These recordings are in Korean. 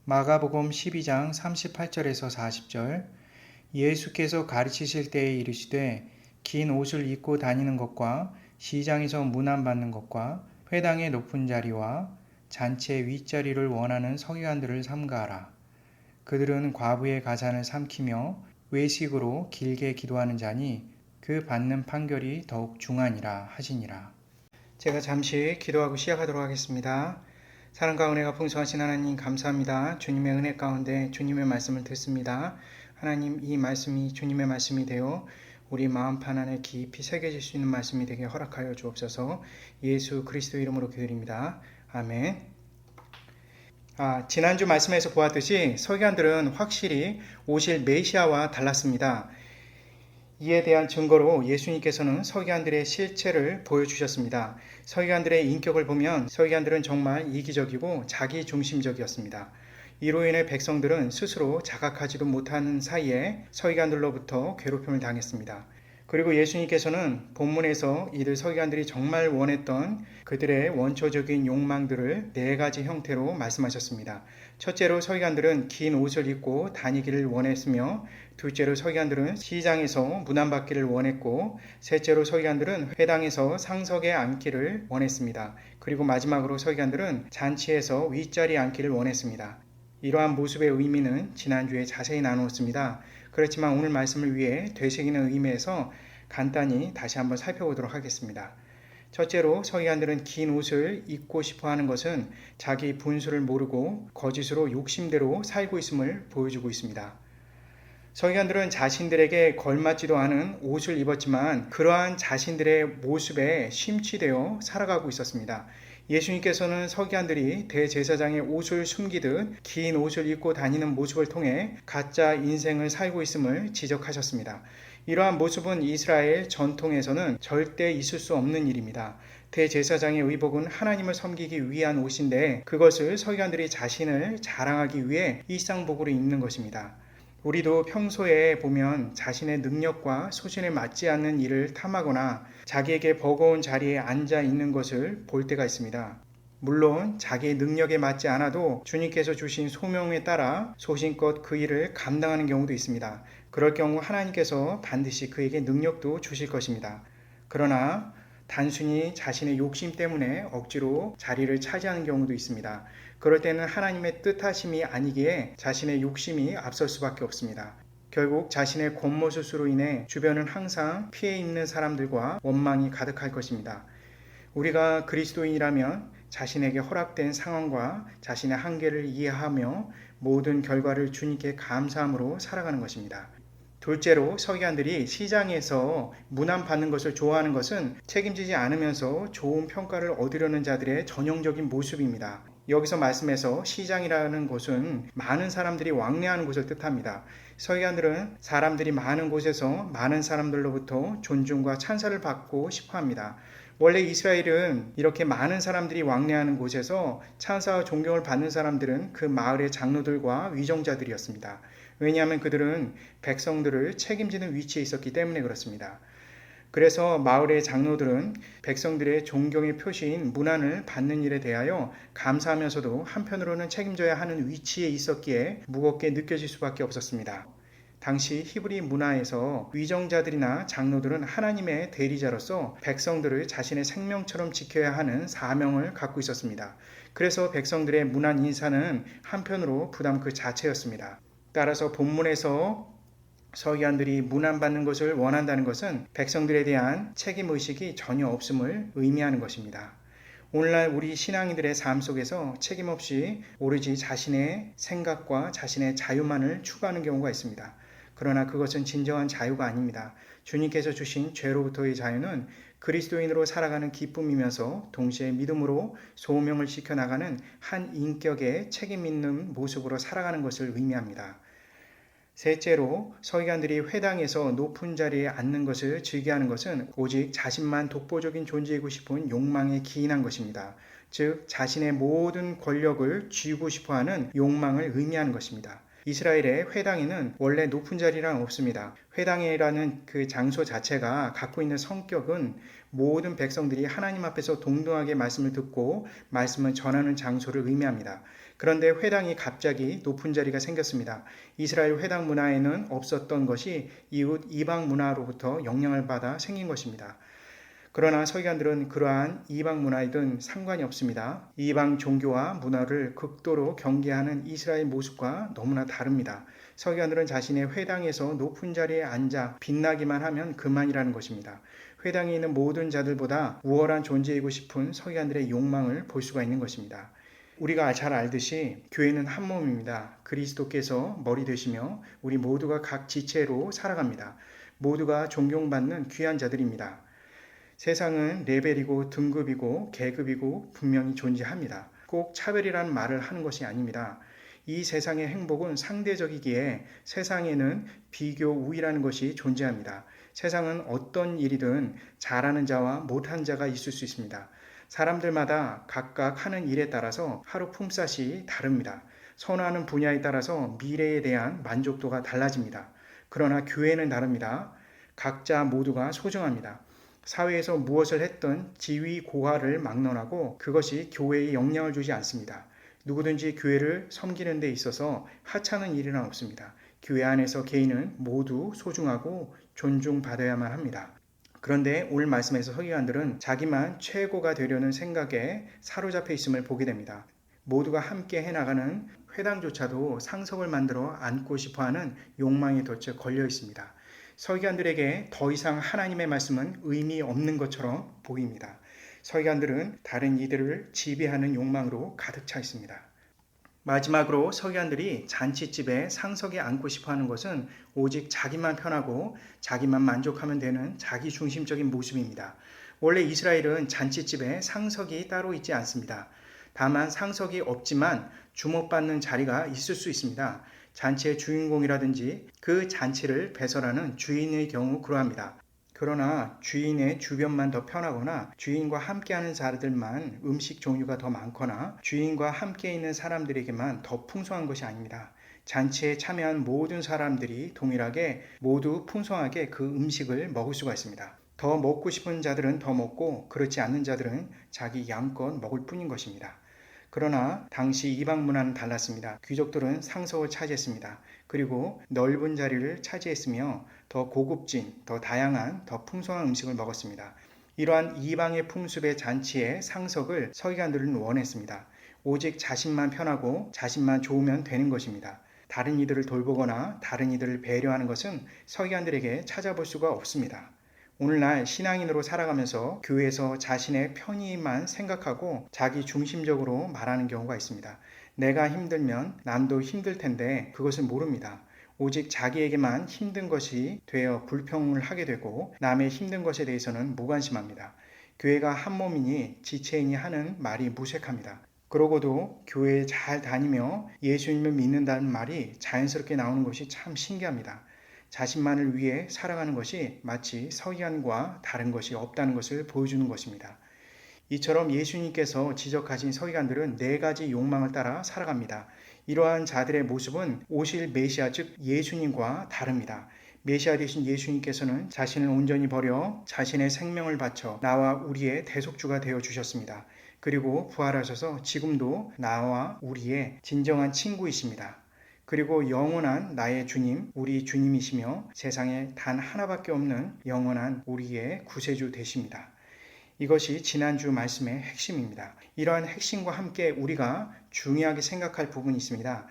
마가복음 12장 38절에서 40절. 예수께서 가르치실 때에 이르시되 긴 옷을 입고 다니는 것과 시장에서 문안받는 것과 회당의 높은 자리와 잔치의 윗자리를 원하는 서기관들을 삼가하라. 그들은 과부의 가산을 삼키며 외식으로 길게 기도하는 자니 그 받는 판결이 더욱 중하니라 하시니라. 제가 잠시 기도하고 시작하도록 하겠습니다. 사랑과 은혜가 풍성하신 하나님 감사합니다. 주님의 은혜 가운데 주님의 말씀을 듣습니다. 하나님, 이 말씀이 주님의 말씀이 되어 우리 마음판 안에 깊이 새겨질 수 있는 말씀이 되게 허락하여 주옵소서. 예수 그리스도 이름으로 기도드립니다. 아멘. 지난주 말씀에서 보았듯이 서기관들은 확실히 오실 메시아와 달랐습니다. 이에 대한 증거로 예수님께서는 서기관들의 실체를 보여주셨습니다. 서기관들의 인격을 보면 서기관들은 정말 이기적이고 자기중심적이었습니다. 이로 인해 백성들은 스스로 자각하지도 못하는 사이에 서기관들로부터 괴롭힘을 당했습니다. 그리고 예수님께서는 본문에서 이들 서기관들이 정말 원했던 그들의 원초적인 욕망들을 4가지 형태로 말씀하셨습니다. 첫째로 서기관들은 긴 옷을 입고 다니기를 원했으며, 둘째로 서기관들은 시장에서 문안받기를 원했고, 셋째로 서기관들은 회당에서 상석에 앉기를 원했습니다. 그리고 마지막으로 서기관들은 잔치에서 윗자리에 앉기를 원했습니다. 이러한 모습의 의미는 지난주에 자세히 나누었습니다. 그렇지만 오늘 말씀을 위해 되새기는 의미에서 간단히 다시 한번 살펴보도록 하겠습니다. 첫째로 서기관들은 긴 옷을 입고 싶어 하는 것은 자기 분수를 모르고 거짓으로 욕심대로 살고 있음을 보여주고 있습니다. 서기관들은 자신들에게 걸맞지도 않은 옷을 입었지만 그러한 자신들의 모습에 심취되어 살아가고 있었습니다. 예수님께서는 서기관들이 대제사장의 옷을 숨기듯 긴 옷을 입고 다니는 모습을 통해 가짜 인생을 살고 있음을 지적하셨습니다. 이러한 모습은 이스라엘 전통에서는 절대 있을 수 없는 일입니다. 대제사장의 의복은 하나님을 섬기기 위한 옷인데 그것을 서기관들이 자신을 자랑하기 위해 일상복으로 입는 것입니다. 우리도 평소에 보면 자신의 능력과 소신에 맞지 않는 일을 탐하거나 자기에게 버거운 자리에 앉아 있는 것을 볼 때가 있습니다. 물론 자기의 능력에 맞지 않아도 주님께서 주신 소명에 따라 소신껏 그 일을 감당하는 경우도 있습니다. 그럴 경우 하나님께서 반드시 그에게 능력도 주실 것입니다. 그러나 단순히 자신의 욕심 때문에 억지로 자리를 차지하는 경우도 있습니다. 그럴 때는 하나님의 뜻하심이 아니기에 자신의 욕심이 앞설 수밖에 없습니다. 결국 자신의 겉모습으로 인해 주변은 항상 피해 있는 사람들과 원망이 가득할 것입니다. 우리가 그리스도인이라면 자신에게 허락된 상황과 자신의 한계를 이해하며 모든 결과를 주님께 감사함으로 살아가는 것입니다. 둘째로 서기관들이 시장에서 문안받는 것을 좋아하는 것은 책임지지 않으면서 좋은 평가를 얻으려는 자들의 전형적인 모습입니다. 여기서 말씀에서 시장이라는 곳은 많은 사람들이 왕래하는 곳을 뜻합니다. 서기관들은 사람들이 많은 곳에서 많은 사람들로부터 존중과 찬사를 받고 싶어 합니다. 원래 이스라엘은 이렇게 많은 사람들이 왕래하는 곳에서 찬사와 존경을 받는 사람들은 그 마을의 장로들과 위정자들이었습니다. 왜냐하면 그들은 백성들을 책임지는 위치에 있었기 때문에 그렇습니다. 그래서 마을의 장로들은 백성들의 존경의 표시인 문안을 받는 일에 대하여 감사하면서도 한편으로는 책임져야 하는 위치에 있었기에 무겁게 느껴질 수밖에 없었습니다. 당시 히브리 문화에서 위정자들이나 장로들은 하나님의 대리자로서 백성들을 자신의 생명처럼 지켜야 하는 사명을 갖고 있었습니다. 그래서 백성들의 문안 인사는 한편으로 부담 그 자체였습니다. 따라서 본문에서 서기관들이 문안받는 것을 원한다는 것은 백성들에 대한 책임의식이 전혀 없음을 의미하는 것입니다. 오늘날 우리 신앙인들의 삶 속에서 책임 없이 오로지 자신의 생각과 자신의 자유만을 추구하는 경우가 있습니다. 그러나 그것은 진정한 자유가 아닙니다. 주님께서 주신 죄로부터의 자유는 그리스도인으로 살아가는 기쁨이면서 동시에 믿음으로 소명을 지켜나가는 한 인격의 책임 있는 모습으로 살아가는 것을 의미합니다. 셋째로 서기관들이 회당에서 높은 자리에 앉는 것을 즐겨하는 것은 오직 자신만 독보적인 존재이고 싶은 욕망에 기인한 것입니다. 즉 자신의 모든 권력을 쥐고 싶어하는 욕망을 의미하는 것입니다. 이스라엘의 회당에는 원래 높은 자리란 없습니다. 회당이라는 그 장소 자체가 갖고 있는 성격은 모든 백성들이 하나님 앞에서 동등하게 말씀을 듣고 말씀을 전하는 장소를 의미합니다. 그런데 회당이 갑자기 높은 자리가 생겼습니다. 이스라엘 회당 문화에는 없었던 것이 이웃 이방 문화로부터 영향을 받아 생긴 것입니다. 그러나 서기관들은 그러한 이방 문화에든 상관이 없습니다. 이방 종교와 문화를 극도로 경계하는 이스라엘 모습과 너무나 다릅니다. 서기관들은 자신의 회당에서 높은 자리에 앉아 빛나기만 하면 그만이라는 것입니다. 회당에 있는 모든 자들보다 우월한 존재이고 싶은 서기관들의 욕망을 볼 수가 있는 것입니다. 우리가 잘 알듯이 교회는 한 몸입니다. 그리스도께서 머리 되시며 우리 모두가 각 지체로 살아갑니다. 모두가 존경받는 귀한 자들입니다. 세상은 레벨이고 등급이고 계급이고 분명히 존재합니다. 꼭 차별이라는 말을 하는 것이 아닙니다. 이 세상의 행복은 상대적이기에 세상에는 비교 우위라는 것이 존재합니다. 세상은 어떤 일이든 잘하는 자와 못한 자가 있을 수 있습니다. 사람들마다 각각 하는 일에 따라서 하루 품삯이 다릅니다. 선호하는 분야에 따라서 미래에 대한 만족도가 달라집니다. 그러나 교회는 다릅니다. 각자 모두가 소중합니다. 사회에서 무엇을 했든 지위 고하를 막론하고 그것이 교회에 영향을 주지 않습니다. 누구든지 교회를 섬기는 데 있어서 하찮은 일은 없습니다. 교회 안에서 개인은 모두 소중하고 존중받아야만 합니다. 그런데 오늘 말씀에서 서기관들은 자기만 최고가 되려는 생각에 사로잡혀 있음을 보게 됩니다. 모두가 함께 해나가는 회당조차도 상석을 만들어 앉고 싶어하는 욕망에 덫에 걸려 있습니다. 서기관들에게 더 이상 하나님의 말씀은 의미 없는 것처럼 보입니다. 서기관들은 다른 이들을 지배하는 욕망으로 가득 차 있습니다. 마지막으로 서기관들이 잔치집에 상석에 앉고 싶어하는 것은 오직 자기만 편하고 자기만 만족하면 되는 자기중심적인 모습입니다. 원래 이스라엘은 잔치집에 상석이 따로 있지 않습니다. 다만 상석이 없지만 주목받는 자리가 있을 수 있습니다. 잔치의 주인공이라든지 그 잔치를 배설하는 주인의 경우 그러합니다. 그러나 주인의 주변만 더 편하거나 주인과 함께하는 자들만 음식 종류가 더 많거나 주인과 함께 있는 사람들에게만 더 풍성한 것이 아닙니다. 잔치에 참여한 모든 사람들이 동일하게 모두 풍성하게 그 음식을 먹을 수가 있습니다. 더 먹고 싶은 자들은 더 먹고 그렇지 않는 자들은 자기 양껏 먹을 뿐인 것입니다. 그러나 당시 이방 문화는 달랐습니다. 귀족들은 상석을 차지했습니다. 그리고 넓은 자리를 차지했으며 더 고급진, 더 다양한, 더 풍성한 음식을 먹었습니다. 이러한 이방의 풍습의 잔치에 상석을 서기관들은 원했습니다. 오직 자신만 편하고 자신만 좋으면 되는 것입니다. 다른 이들을 돌보거나 다른 이들을 배려하는 것은 서기관들에게 찾아볼 수가 없습니다. 오늘날 신앙인으로 살아가면서 교회에서 자신의 편의만 생각하고 자기 중심적으로 말하는 경우가 있습니다. 내가 힘들면 남도 힘들 텐데 그것을 모릅니다. 오직 자기에게만 힘든 것이 되어 불평을 하게 되고 남의 힘든 것에 대해서는 무관심합니다. 교회가 한 몸이니 지체인이 하는 말이 무색합니다. 그러고도 교회에 잘 다니며 예수님을 믿는다는 말이 자연스럽게 나오는 것이 참 신기합니다. 자신만을 위해 살아가는 것이 마치 서기관과 다른 것이 없다는 것을 보여주는 것입니다. 이처럼 예수님께서 지적하신 서기관들은 4가지 욕망을 따라 살아갑니다. 이러한 자들의 모습은 오실 메시아 즉 예수님과 다릅니다. 메시아 되신 예수님께서는 자신을 온전히 버려 자신의 생명을 바쳐 나와 우리의 대속주가 되어 주셨습니다. 그리고 부활하셔서 지금도 나와 우리의 진정한 친구이십니다. 그리고 영원한 나의 주님, 우리 주님이시며 세상에 단 하나밖에 없는 영원한 우리의 구세주 되십니다. 이것이 지난주 말씀의 핵심입니다. 이러한 핵심과 함께 우리가 중요하게 생각할 부분이 있습니다.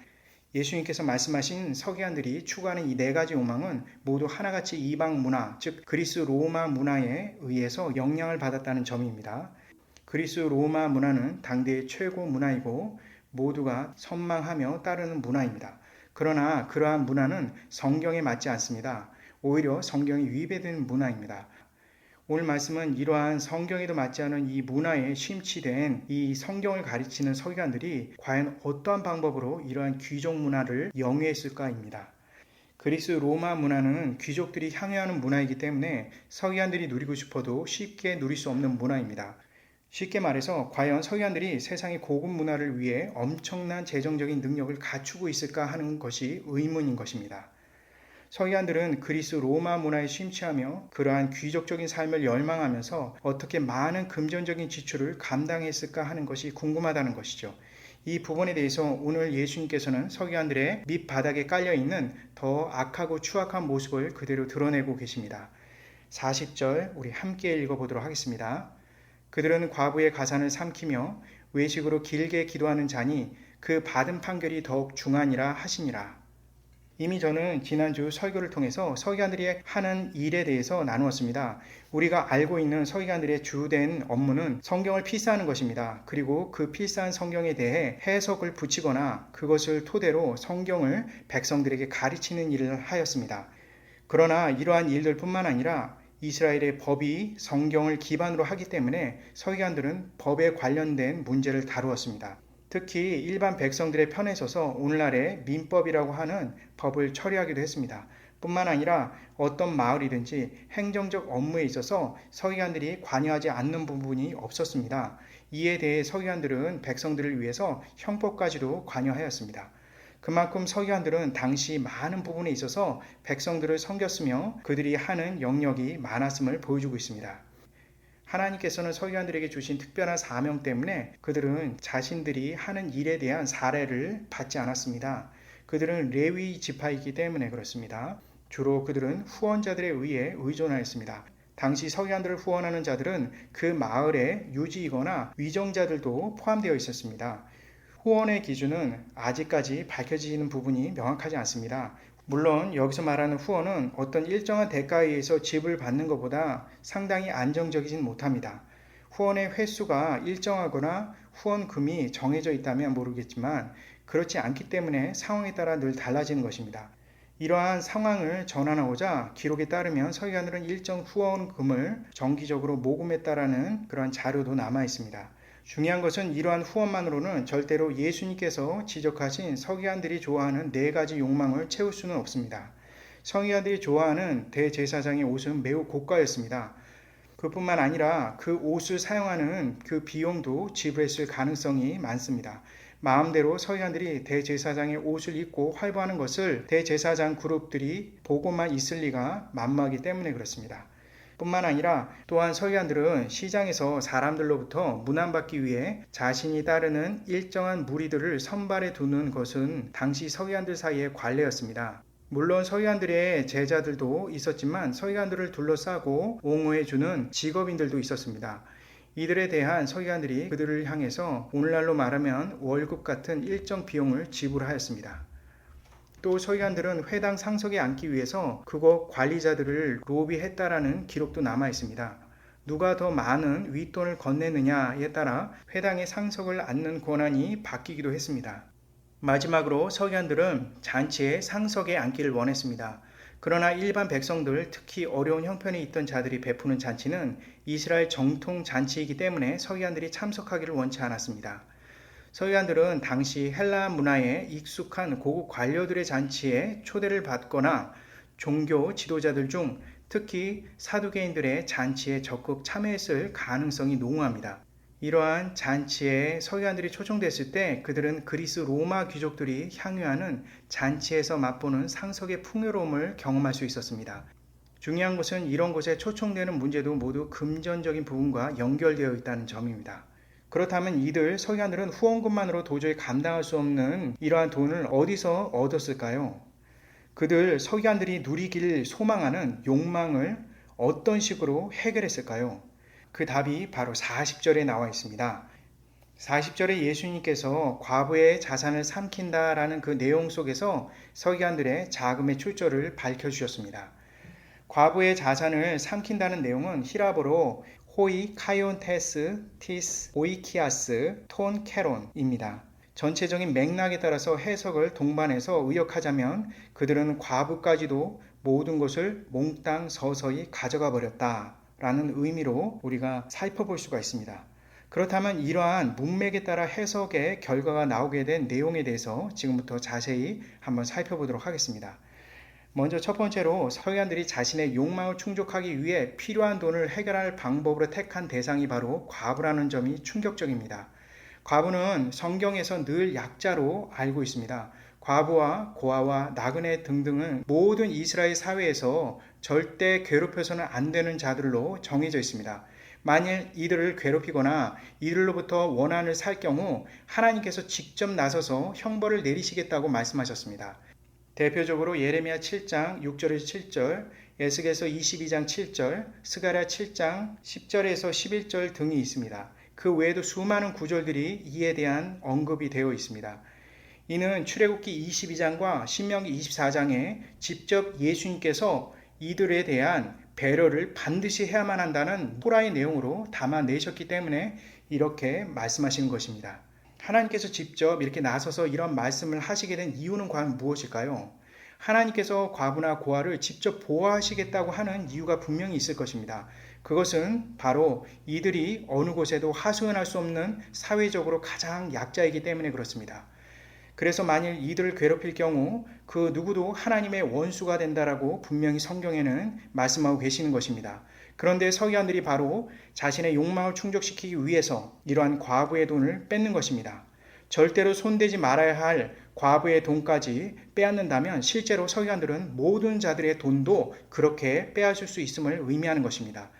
예수님께서 말씀하신 서기관들이 추구하는 이 4가지 욕망은 모두 하나같이 이방 문화, 즉 그리스 로마 문화에 의해서 영향을 받았다는 점입니다. 그리스 로마 문화는 당대의 최고 문화이고 모두가 선망하며 따르는 문화입니다. 그러나 그러한 문화는 성경에 맞지 않습니다. 오히려 성경에 위배되는 문화입니다. 오늘 말씀은 이러한 성경에도 맞지 않은 이 문화에 심취된 이 성경을 가르치는 서기관들이 과연 어떠한 방법으로 이러한 귀족 문화를 영위했을까입니다. 그리스 로마 문화는 귀족들이 향유하는 문화이기 때문에 서기관들이 누리고 싶어도 쉽게 누릴 수 없는 문화입니다. 쉽게 말해서 과연 서기관들이 세상의 고급 문화를 위해 엄청난 재정적인 능력을 갖추고 있을까 하는 것이 의문인 것입니다. 서기관들은 그리스 로마 문화에 심취하며 그러한 귀족적인 삶을 열망하면서 어떻게 많은 금전적인 지출을 감당했을까 하는 것이 궁금하다는 것이죠. 이 부분에 대해서 오늘 예수님께서는 서기관들의 밑바닥에 깔려있는 더 악하고 추악한 모습을 그대로 드러내고 계십니다. 40절 우리 함께 읽어보도록 하겠습니다. 그들은 과부의 가산을 삼키며 외식으로 길게 기도하는 자니 그 받은 판결이 더욱 중하니라 하시니라. 이미 저는 지난주 설교를 통해서 서기관들이 하는 일에 대해서 나누었습니다. 우리가 알고 있는 서기관들의 주된 업무는 성경을 필사하는 것입니다. 그리고 그 필사한 성경에 대해 해석을 붙이거나 그것을 토대로 성경을 백성들에게 가르치는 일을 하였습니다. 그러나 이러한 일들뿐만 아니라 이스라엘의 법이 성경을 기반으로 하기 때문에 서기관들은 법에 관련된 문제를 다루었습니다. 특히 일반 백성들의 편에 서서 오늘날의 민법이라고 하는 법을 처리하기도 했습니다. 뿐만 아니라 어떤 마을이든지 행정적 업무에 있어서 서기관들이 관여하지 않는 부분이 없었습니다. 이에 대해 서기관들은 백성들을 위해서 형법까지도 관여하였습니다. 그만큼 서기관들은 당시 많은 부분에 있어서 백성들을 섬겼으며 그들이 하는 영역이 많았음을 보여주고 있습니다. 하나님께서는 서기관들에게 주신 특별한 사명 때문에 그들은 자신들이 하는 일에 대한 사례를 받지 않았습니다. 그들은 레위 지파이기 때문에 그렇습니다. 주로 그들은 후원자들에 의해 의존하였습니다. 당시 서기관들을 후원하는 자들은 그 마을의 유지이거나 위정자들도 포함되어 있었습니다. 후원의 기준은 아직까지 밝혀지는 부분이 명확하지 않습니다. 물론 여기서 말하는 후원은 어떤 일정한 대가에 의해서 지불 받는 것보다 상당히 안정적이진 못합니다. 후원의 횟수가 일정하거나 후원금이 정해져 있다면 모르겠지만 그렇지 않기 때문에 상황에 따라 늘 달라지는 것입니다. 이러한 상황을 전환하고자 기록에 따르면 서기관들은 일정 후원금을 정기적으로 모금했다라는 그러한 자료도 남아 있습니다. 중요한 것은 이러한 후원만으로는 절대로 예수님께서 지적하신 서기관들이 좋아하는 4가지 욕망을 채울 수는 없습니다. 서기관들이 좋아하는 대제사장의 옷은 매우 고가였습니다. 그뿐만 아니라 그 옷을 사용하는 그 비용도 지불했을 가능성이 많습니다. 마음대로 서기관들이 대제사장의 옷을 입고 활보하는 것을 대제사장 그룹들이 보고만 있을 리가 만무하기 때문에 그렇습니다. 뿐만 아니라 또한 서기관들은 시장에서 사람들로부터 문안받기 위해 자신이 따르는 일정한 무리들을 선발해 두는 것은 당시 서기관들 사이의 관례였습니다. 물론 서기관들의 제자들도 있었지만 서기관들을 둘러싸고 옹호해 주는 직업인들도 있었습니다. 이들에 대한 서기관들이 그들을 향해서 오늘날로 말하면 월급 같은 일정 비용을 지불하였습니다. 또 서기관들은 회당 상석에 앉기 위해서 그곳 관리자들을 로비했다라는 기록도 남아 있습니다. 누가 더 많은 윗돈을 건네느냐에 따라 회당의 상석을 앉는 권한이 바뀌기도 했습니다. 마지막으로 서기관들은 잔치에 상석에 앉기를 원했습니다. 그러나 일반 백성들, 특히 어려운 형편에 있던 자들이 베푸는 잔치는 이스라엘 정통 잔치이기 때문에 서기관들이 참석하기를 원치 않았습니다. 서기관들은 당시 헬라 문화에 익숙한 고급 관료들의 잔치에 초대를 받거나 종교 지도자들 중 특히 사두개인들의 잔치에 적극 참여했을 가능성이 농후합니다. 이러한 잔치에 서기관들이 초청됐을 때 그들은 그리스 로마 귀족들이 향유하는 잔치에서 맛보는 상석의 풍요로움을 경험할 수 있었습니다. 중요한 것은 이런 곳에 초청되는 문제도 모두 금전적인 부분과 연결되어 있다는 점입니다. 그렇다면 이들 서기관들은 후원금만으로 도저히 감당할 수 없는 이러한 돈을 어디서 얻었을까요? 그들 서기관들이 누리길 소망하는 욕망을 어떤 식으로 해결했을까요? 그 답이 바로 40절에 나와 있습니다. 40절에 예수님께서 과부의 자산을 삼킨다라는 그 내용 속에서 서기관들의 자금의 출처를 밝혀주셨습니다. 과부의 자산을 삼킨다는 내용은 히라보로 호이 카이온테스 티스 오이키아스 톤 케론입니다. 전체적인 맥락에 따라서 해석을 동반해서 의역하자면 그들은 과부까지도 모든 것을 몽땅 서서히 가져가 버렸다라는 의미로 우리가 살펴볼 수가 있습니다. 그렇다면 이러한 문맥에 따라 해석의 결과가 나오게 된 내용에 대해서 지금부터 자세히 한번 살펴보도록 하겠습니다. 먼저 첫 번째로 서기관들이 자신의 욕망을 충족하기 위해 필요한 돈을 해결할 방법으로 택한 대상이 바로 과부라는 점이 충격적입니다. 과부는 성경에서 늘 약자로 알고 있습니다. 과부와 고아와 나그네 등등은 모든 이스라엘 사회에서 절대 괴롭혀서는 안 되는 자들로 정해져 있습니다. 만일 이들을 괴롭히거나 이들로부터 원한을 살 경우 하나님께서 직접 나서서 형벌을 내리시겠다고 말씀하셨습니다. 대표적으로 예레미야 7장 6절에서 7절, 에스겔서 22장 7절, 스가랴 7장 10절에서 11절 등이 있습니다. 그 외에도 수많은 구절들이 이에 대한 언급이 되어 있습니다. 이는 출애굽기 22장과 신명기 24장에 직접 예수님께서 이들에 대한 배려를 반드시 해야만 한다는 토라의 내용으로 담아내셨기 때문에 이렇게 말씀하시는 것입니다. 하나님께서 직접 이렇게 나서서 이런 말씀을 하시게 된 이유는 과연 무엇일까요? 하나님께서 과부나 고아를 직접 보호하시겠다고 하는 이유가 분명히 있을 것입니다. 그것은 바로 이들이 어느 곳에도 하소연할 수 없는 사회적으로 가장 약자이기 때문에 그렇습니다. 그래서 만일 이들을 괴롭힐 경우 그 누구도 하나님의 원수가 된다라고 분명히 성경에는 말씀하고 계시는 것입니다. 그런데 서기관들이 바로 자신의 욕망을 충족시키기 위해서 이러한 과부의 돈을 뺏는 것입니다. 절대로 손대지 말아야 할 과부의 돈까지 빼앗는다면 실제로 서기관들은 모든 자들의 돈도 그렇게 빼앗을 수 있음을 의미하는 것입니다.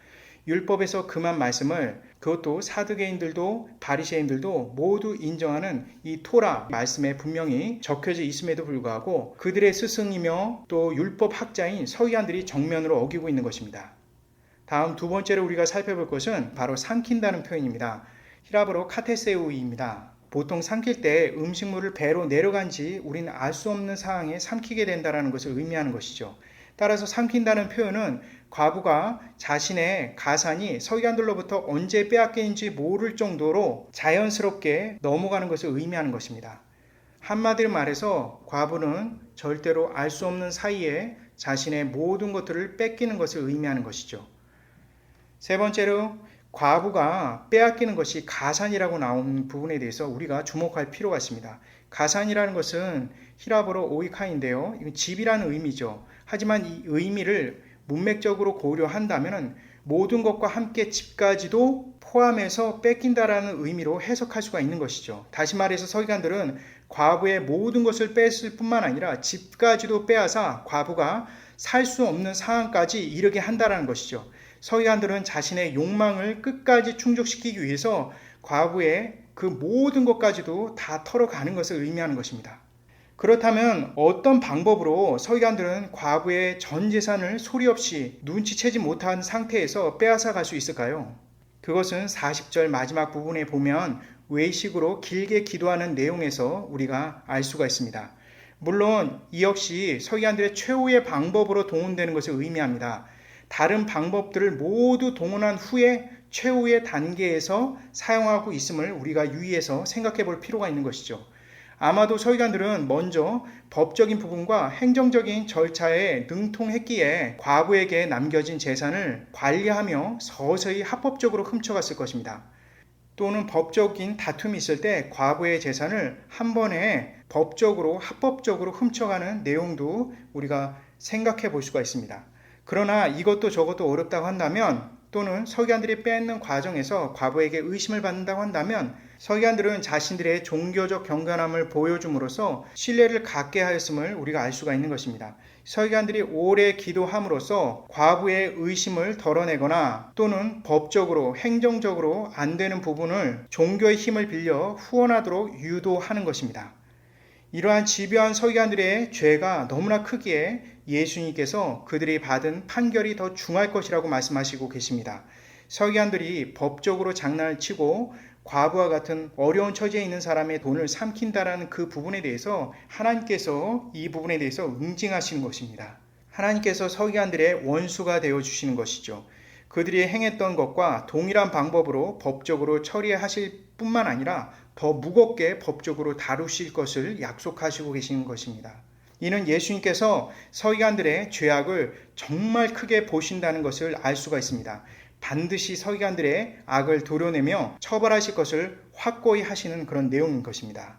율법에서 금한 말씀을 그것도 사두개인들도 바리새인들도 모두 인정하는 이 토라 말씀에 분명히 적혀져 있음에도 불구하고 그들의 스승이며 또 율법 학자인 서기관들이 정면으로 어기고 있는 것입니다. 다음 두 번째로 우리가 살펴볼 것은 바로 삼킨다는 표현입니다. 히라브로 카테세우이입니다. 보통 삼킬 때 음식물을 배로 내려간지 우리는 알 수 없는 상황에 삼키게 된다는 것을 의미하는 것이죠. 따라서 삼킨다는 표현은 과부가 자신의 가산이 서기관들로부터 언제 빼앗기는지 모를 정도로 자연스럽게 넘어가는 것을 의미하는 것입니다. 한마디로 말해서 과부는 절대로 알 수 없는 사이에 자신의 모든 것들을 뺏기는 것을 의미하는 것이죠. 세 번째로 과부가 빼앗기는 것이 가산이라고 나온 부분에 대해서 우리가 주목할 필요가 있습니다. 가산이라는 것은 히라브로 오이카인데요. 이건 집이라는 의미죠. 하지만 이 의미를 문맥적으로 고려한다면 모든 것과 함께 집까지도 포함해서 뺏긴다라는 의미로 해석할 수가 있는 것이죠. 다시 말해서 서기관들은 과부의 모든 것을 뺐을 뿐만 아니라 집까지도 빼앗아 과부가 살 수 없는 상황까지 이르게 한다라는 것이죠. 서기관들은 자신의 욕망을 끝까지 충족시키기 위해서 과부의 그 모든 것까지도 다 털어가는 것을 의미하는 것입니다. 그렇다면 어떤 방법으로 서기관들은 과부의 전 재산을 소리 없이 눈치채지 못한 상태에서 빼앗아 갈 수 있을까요? 그것은 40절 마지막 부분에 보면 외식으로 길게 기도하는 내용에서 우리가 알 수가 있습니다. 물론 이 역시 서기관들의 최후의 방법으로 동원되는 것을 의미합니다. 다른 방법들을 모두 동원한 후에 최후의 단계에서 사용하고 있음을 우리가 유의해서 생각해 볼 필요가 있는 것이죠. 아마도 서기관들은 먼저 법적인 부분과 행정적인 절차에 능통했기에 과부에게 남겨진 재산을 관리하며 서서히 합법적으로 훔쳐갔을 것입니다. 또는 법적인 다툼이 있을 때 과부의 재산을 한 번에 법적으로 합법적으로 훔쳐가는 내용도 우리가 생각해 볼 수가 있습니다. 그러나 이것도 저것도 어렵다고 한다면 또는 서기관들이 뺏는 과정에서 과부에게 의심을 받는다고 한다면 서기관들은 자신들의 종교적 경건함을 보여줌으로써 신뢰를 갖게 하였음을 우리가 알 수가 있는 것입니다. 서기관들이 오래 기도함으로써 과부의 의심을 덜어내거나 또는 법적으로 행정적으로 안 되는 부분을 종교의 힘을 빌려 후원하도록 유도하는 것입니다. 이러한 집요한 서기관들의 죄가 너무나 크기에 예수님께서 그들이 받은 판결이 더 중할 것이라고 말씀하시고 계십니다. 서기관들이 법적으로 장난을 치고 과부와 같은 어려운 처지에 있는 사람의 돈을 삼킨다라는 그 부분에 대해서 하나님께서 이 부분에 대해서 응징하시는 것입니다. 하나님께서 서기관들의 원수가 되어주시는 것이죠. 그들이 행했던 것과 동일한 방법으로 법적으로 처리하실 뿐만 아니라 더 무겁게 법적으로 다루실 것을 약속하시고 계시는 것입니다. 이는 예수님께서 서기관들의 죄악을 정말 크게 보신다는 것을 알 수가 있습니다. 반드시 서기관들의 악을 도려내며 처벌하실 것을 확고히 하시는 그런 내용인 것입니다.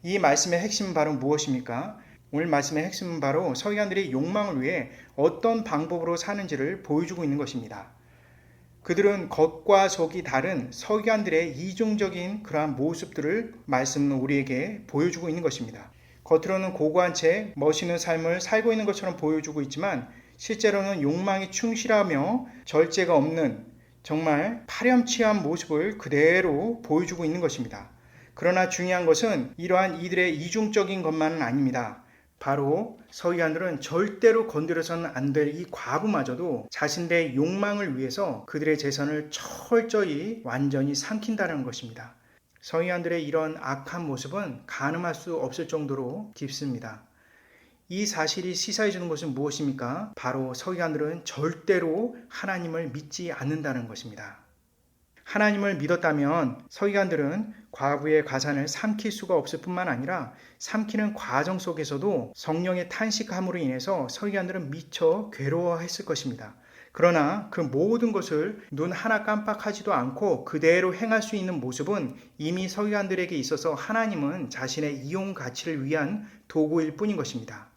이 말씀의 핵심은 바로 무엇입니까? 오늘 말씀의 핵심은 바로 서기관들의 욕망을 위해 어떤 방법으로 사는지를 보여주고 있는 것입니다. 그들은 겉과 속이 다른 서기관들의 이중적인 그러한 모습들을 말씀은 우리에게 보여주고 있는 것입니다. 겉으로는 고고한 채 멋있는 삶을 살고 있는 것처럼 보여주고 있지만 실제로는 욕망이 충실하며 절제가 없는 정말 파렴치한 모습을 그대로 보여주고 있는 것입니다. 그러나 중요한 것은 이러한 이들의 이중적인 것만은 아닙니다. 바로 서기관들은 절대로 건드려서는 안 될 이 과부마저도 자신들의 욕망을 위해서 그들의 재산을 철저히 완전히 삼킨다는 것입니다. 서기관들의 이런 악한 모습은 가늠할 수 없을 정도로 깊습니다. 이 사실이 시사해 주는 것은 무엇입니까? 바로 서기관들은 절대로 하나님을 믿지 않는다는 것입니다. 하나님을 믿었다면 서기관들은 과부의 가산을 삼킬 수가 없을 뿐만 아니라 삼키는 과정 속에서도 성령의 탄식함으로 인해서 서기관들은 미처 괴로워했을 것입니다. 그러나 그 모든 것을 눈 하나 깜빡하지도 않고 그대로 행할 수 있는 모습은 이미 서기관들에게 있어서 하나님은 자신의 이용 가치를 위한 도구일 뿐인 것입니다.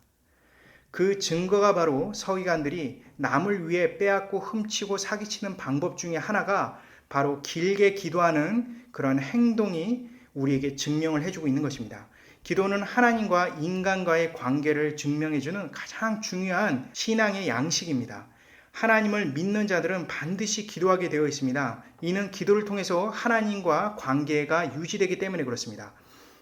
그 증거가 바로 서기관들이 남을 위해 빼앗고 훔치고 사기치는 방법 중에 하나가 바로 길게 기도하는 그런 행동이 우리에게 증명을 해주고 있는 것입니다. 기도는 하나님과 인간과의 관계를 증명해주는 가장 중요한 신앙의 양식입니다. 하나님을 믿는 자들은 반드시 기도하게 되어 있습니다. 이는 기도를 통해서 하나님과 관계가 유지되기 때문에 그렇습니다.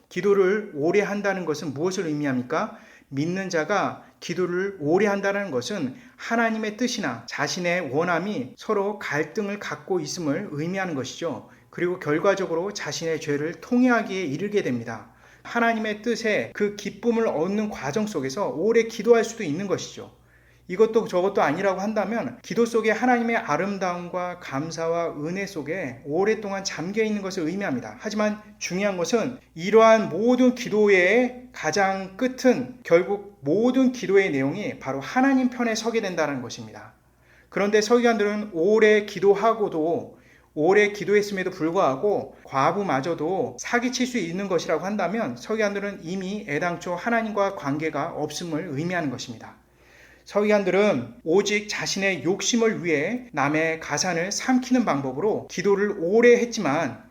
기도를 오래 한다는 것은 무엇을 의미합니까? 믿는 자가 기도를 오래 한다는 것은 하나님의 뜻이나 자신의 원함이 서로 갈등을 갖고 있음을 의미하는 것이죠. 그리고 결과적으로 자신의 죄를 통회하기에 이르게 됩니다. 하나님의 뜻에 그 기쁨을 얻는 과정 속에서 오래 기도할 수도 있는 것이죠. 이것도 저것도 아니라고 한다면 기도 속에 하나님의 아름다움과 감사와 은혜 속에 오랫동안 잠겨 있는 것을 의미합니다. 하지만 중요한 것은 이러한 모든 기도의 가장 끝은 결국 모든 기도의 내용이 바로 하나님 편에 서게 된다는 것입니다. 그런데 서기관들은 오래 기도하고도 오래 기도했음에도 불구하고 과부마저도 사기칠 수 있는 것이라고 한다면 서기관들은 이미 애당초 하나님과 관계가 없음을 의미하는 것입니다. 서기관들은 오직 자신의 욕심을 위해 남의 가산을 삼키는 방법으로 기도를 오래 했지만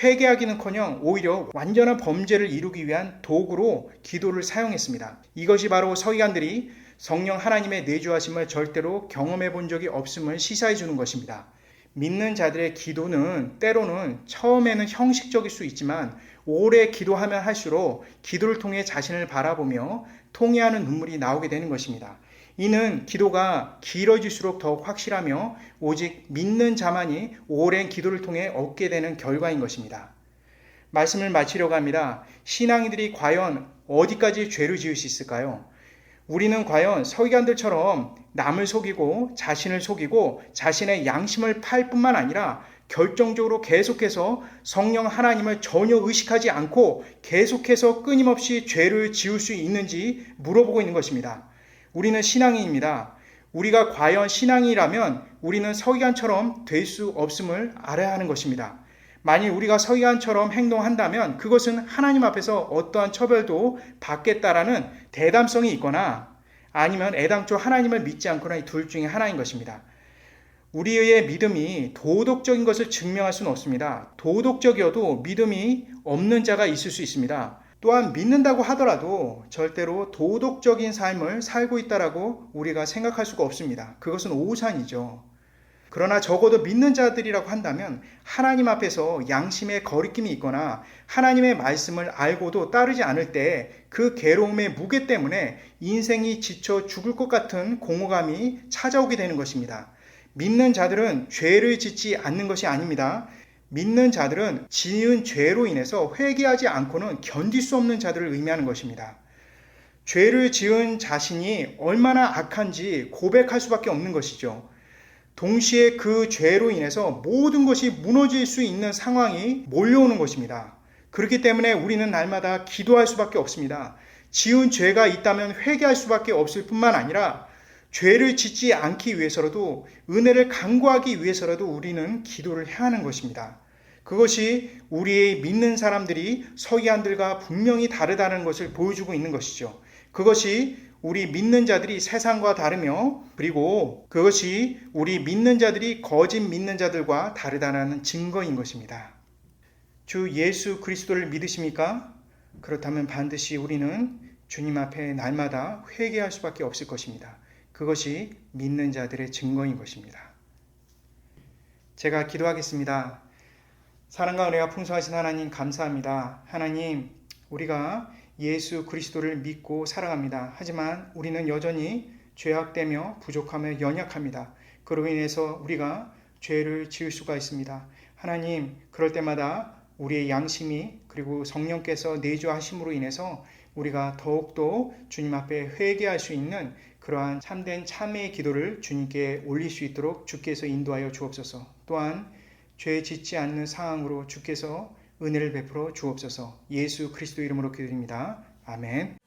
회개하기는커녕 오히려 완전한 범죄를 이루기 위한 도구로 기도를 사용했습니다. 이것이 바로 서기관들이 성령 하나님의 내주하심을 절대로 경험해 본 적이 없음을 시사해 주는 것입니다. 믿는 자들의 기도는 때로는 처음에는 형식적일 수 있지만 오래 기도하면 할수록 기도를 통해 자신을 바라보며 통회하는 눈물이 나오게 되는 것입니다. 이는 기도가 길어질수록 더욱 확실하며 오직 믿는 자만이 오랜 기도를 통해 얻게 되는 결과인 것입니다. 말씀을 마치려고 합니다. 신앙인들이 과연 어디까지 죄를 지을 수 있을까요? 우리는 과연 서기관들처럼 남을 속이고 자신을 속이고 자신의 양심을 팔 뿐만 아니라 결정적으로 계속해서 성령 하나님을 전혀 의식하지 않고 계속해서 끊임없이 죄를 지을 수 있는지 물어보고 있는 것입니다. 우리는 신앙인입니다. 우리가 과연 신앙이라면 우리는 서기관처럼 될 수 없음을 알아야 하는 것입니다. 만일 우리가 서기관처럼 행동한다면 그것은 하나님 앞에서 어떠한 처벌도 받겠다라는 대담성이 있거나 아니면 애당초 하나님을 믿지 않거나 이 둘 중에 하나인 것입니다. 우리의 믿음이 도덕적인 것을 증명할 수는 없습니다. 도덕적이어도 믿음이 없는 자가 있을 수 있습니다. 또한 믿는다고 하더라도 절대로 도덕적인 삶을 살고 있다라고 우리가 생각할 수가 없습니다. 그것은 오산이죠. 그러나 적어도 믿는 자들이라고 한다면 하나님 앞에서 양심의 거리낌이 있거나 하나님의 말씀을 알고도 따르지 않을 때 그 괴로움의 무게 때문에 인생이 지쳐 죽을 것 같은 공허감이 찾아오게 되는 것입니다. 믿는 자들은 죄를 짓지 않는 것이 아닙니다. 믿는 자들은 지은 죄로 인해서 회개하지 않고는 견딜 수 없는 자들을 의미하는 것입니다. 죄를 지은 자신이 얼마나 악한지 고백할 수밖에 없는 것이죠. 동시에 그 죄로 인해서 모든 것이 무너질 수 있는 상황이 몰려오는 것입니다. 그렇기 때문에 우리는 날마다 기도할 수밖에 없습니다. 지은 죄가 있다면 회개할 수밖에 없을 뿐만 아니라 죄를 짓지 않기 위해서라도 은혜를 간구하기 위해서라도 우리는 기도를 해야 하는 것입니다. 그것이 우리의 믿는 사람들이 서기관들과 분명히 다르다는 것을 보여주고 있는 것이죠. 그것이 우리 믿는 자들이 세상과 다르며 그리고 그것이 우리 믿는 자들이 거짓 믿는 자들과 다르다는 증거인 것입니다. 주 예수 그리스도를 믿으십니까? 그렇다면 반드시 우리는 주님 앞에 날마다 회개할 수밖에 없을 것입니다. 그것이 믿는 자들의 증거인 것입니다. 제가 기도하겠습니다. 사랑과 은혜가 풍성하신 하나님 감사합니다. 하나님, 우리가 예수 그리스도를 믿고 살아갑니다. 하지만 우리는 여전히 죄악되며 부족하며 연약합니다. 그로 인해서 우리가 죄를 지을 수가 있습니다. 하나님, 그럴 때마다 우리의 양심이 그리고 성령께서 내주하심으로 인해서 우리가 더욱더 주님 앞에 회개할 수 있는 그러한 참된 참회의 기도를 주님께 올릴 수 있도록 주께서 인도하여 주옵소서. 또한 죄 짓지 않는 상황으로 주께서 은혜를 베풀어 주옵소서. 예수 그리스도 이름으로 기도드립니다. 아멘.